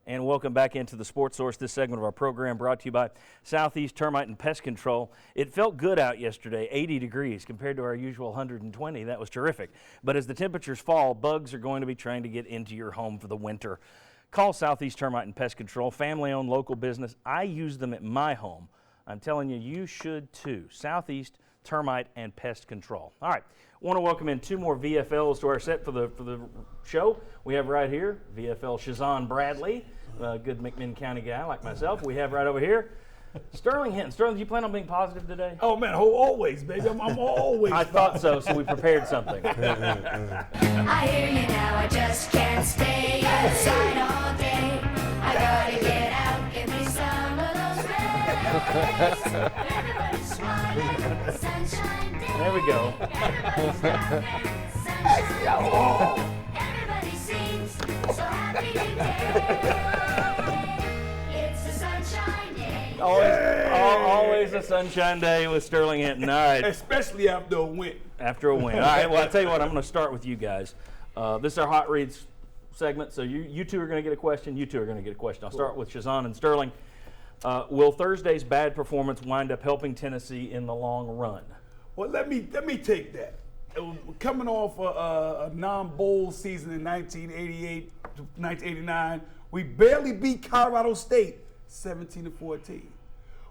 And welcome back into the Sports Source. This segment of our program brought to you by Southeast Termite and Pest Control. It felt good out yesterday, 80 degrees compared to our usual 120. That was terrific. But as the temperatures fall, bugs are going to be trying to get into your home for the winter. Call Southeast Termite and Pest Control, family-owned local business. I use them at my home. I'm telling you, you should too. Southeast Termite and Pest Control. All right, I want to welcome in two more VFLs to our set for the show. We have right here VFL Shazan Bradley, a good McMinn County guy like myself. We have right over here Sterling Hinton. Sterling, do you plan on being positive today? Oh man, always, baby. I'm always. I thought so we prepared something. I hear you now, I just can't stay inside all day. I gotta get out, give me some of those red. Everybody's smiling, sunshine day. There we go. Everybody's laughing, everybody sings, so happy today. It's a sunshine day. Always a sunshine day with Sterling Hinton. All right. Especially after a win. After a win. All right, well, I'll tell you what, I'm going to start with you guys. This is our Hot Reads segment, so you two are going to get a question. You two are going to get a question. I'll start with Shazan and Sterling. Will Thursday's bad performance wind up helping Tennessee in the long run? Well, let me take that. Coming off a non-bowl season in 1988 to 1989, we barely beat Colorado State 17-14.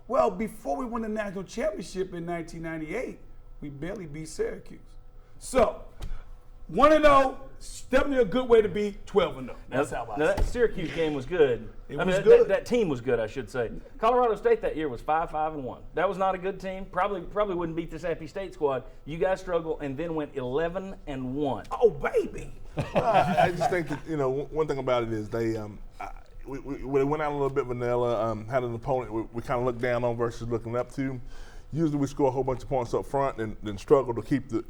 Well, before we won the national championship in 1998, we barely beat Syracuse. So, 1-0, definitely a good way to be 12-0. That's how I see it. That Syracuse game was good. It was good. That team was good, I should say. Colorado State that year was 5-5-1. That was not a good team. Probably wouldn't beat this Appy State squad. You guys struggled and then went 11-1. Oh, baby. I just think that, one thing about it is they went out a little bit vanilla, had an opponent we kind of looked down on versus looking up to. Usually we score a whole bunch of points up front and then struggle to keep the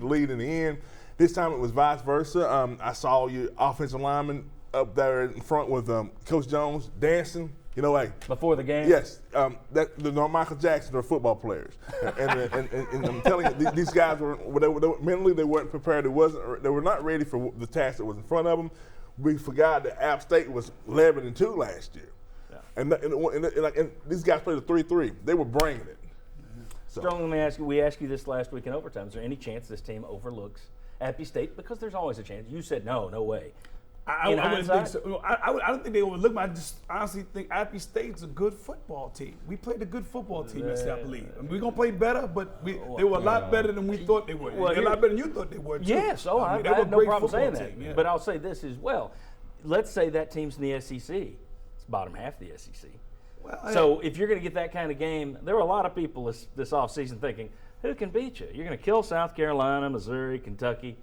lead in the end. This time it was vice versa. I saw your offensive lineman up there in front with Coach Jones dancing. Before the game? Yes. The Michael Jackson are football players. and I'm telling you, these guys mentally they weren't prepared. They were not ready for the task that was in front of them. We forgot that App State was 11-2 last year. Yeah. And these guys played a 3-3. They were bringing it. Sterling, let me ask you, we asked you this last week in overtime. Is there any chance this team overlooks Appy State? Because there's always a chance. You said no way. I wouldn't think so. I don't think they overlook them. I just honestly think Appy State's a good football team. We played a good football team, I believe. We're going to play better, but they were a lot better than we thought they were. They're a lot better than you thought they were, too. Yes, I have no problem saying that. Yeah. But I'll say this as well. Let's say that team's in the SEC. It's bottom half of the SEC. Well, so if you're going to get that kind of game, there were a lot of people this offseason thinking, who can beat you? You're going to kill South Carolina, Missouri, Kentucky.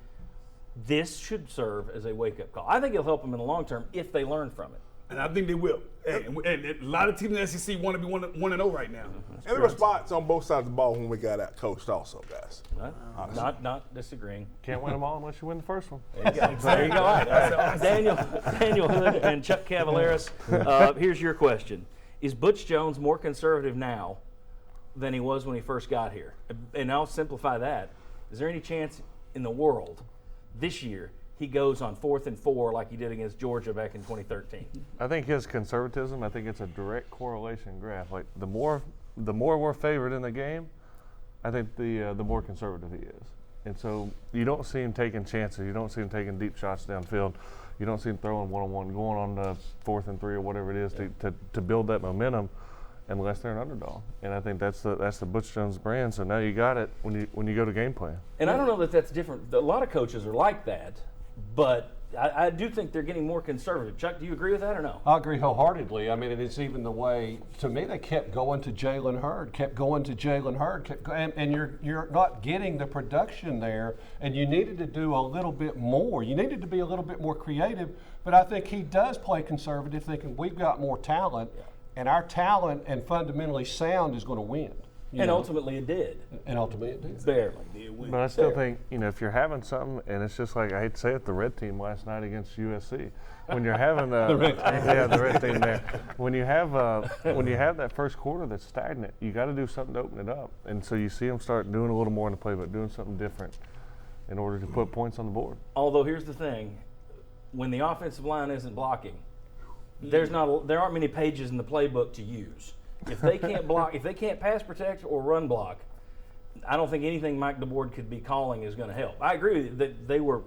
This should serve as a wake-up call. I think it'll help them in the long term if they learn from it. And I think they will. And a lot of teams in the SEC want to be 1-0 right now. And there were spots on both sides of the ball when we got out coached also, guys. Not disagreeing. Can't win them all unless you win the first one. There you go. All right. Daniel Hood and Chuck Cavaleris, here's your question. Is Butch Jones more conservative now than he was when he first got here? And I'll simplify that. Is there any chance in the world this year he goes on 4th and 4 like he did against Georgia back in 2013? I think his conservatism, I think it's a direct correlation graph. Like the more we're favored in the game, I think the more conservative he is. And so you don't see him taking chances. You don't see him taking deep shots downfield. You don't see him throwing one-on-one, going on the 4th and 3 or whatever it is to build that momentum unless they're an underdog. And I think that's the Butch Jones brand. So now you got it when you go to game plan. And I don't know that that's different. A lot of coaches are like that, but I do think they're getting more conservative. Chuck, do you agree with that or no? I agree wholeheartedly. I mean, it is even the way, to me, they kept going to Jalen Hurd, and you're not getting the production there, and you needed to do a little bit more. You needed to be a little bit more creative, but I think he does play conservative, thinking we've got more talent, and our talent and fundamentally sound is going to win. And ultimately it did. Barely. But I still think, if you're having something, and it's just like, I hate to say it, the red team last night against USC. When you're having the red team there. When you have that first quarter that's stagnant, you got to do something to open it up. And so you see them start doing a little more in the playbook, doing something different in order to put points on the board. Although here's the thing, when the offensive line isn't blocking, there aren't many pages in the playbook to use. If they can't block, if they can't pass protect or run block, I don't think anything Mike DeBoard could be calling is going to help. I agree with you that they were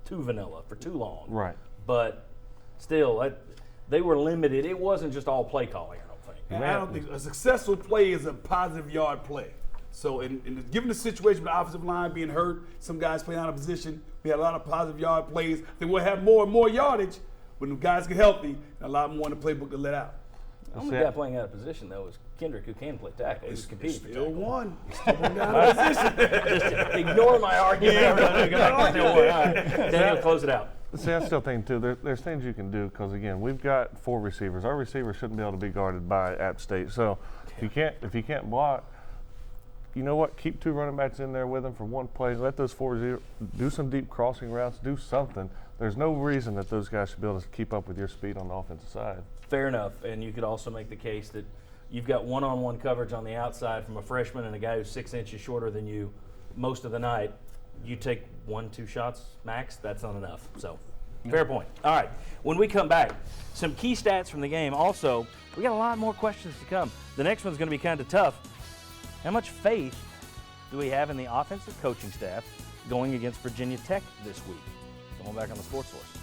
too vanilla for too long. Right. But still, they were limited. It wasn't just all play calling, I don't think. And I don't think a successful play is a positive yard play. So, given the situation with the offensive line being hurt, some guys playing out of position, we had a lot of positive yard plays. I think we'll have more and more yardage when the guys get healthy, and a lot more in the playbook to let out. The only guy playing out of position, though, is Kendrick, who can play tackle. He's competing for Still tackle. one. Still one guy out of position. Just ignore my argument. Still one. All right. Daniel, close it out. See, I still think too. There's things you can do because again, we've got 4 receivers. Our receivers shouldn't be able to be guarded by App State. So if you can't block, you know what? Keep 2 running backs in there with them for one play. Let those 4 do some deep crossing routes. Do something. There's no reason that those guys should be able to keep up with your speed on the offensive side. Fair enough. And you could also make the case that you've got one-on-one coverage on the outside from a freshman and a guy who's 6 inches shorter than you most of the night. You take 1-2 shots max, that's not enough. So, fair point. All right, when we come back, some key stats from the game. Also, we got a lot more questions to come. The next one's going to be kind of tough. How much faith do we have in the offensive coaching staff going against Virginia Tech this week? Come on back on the Sports Source.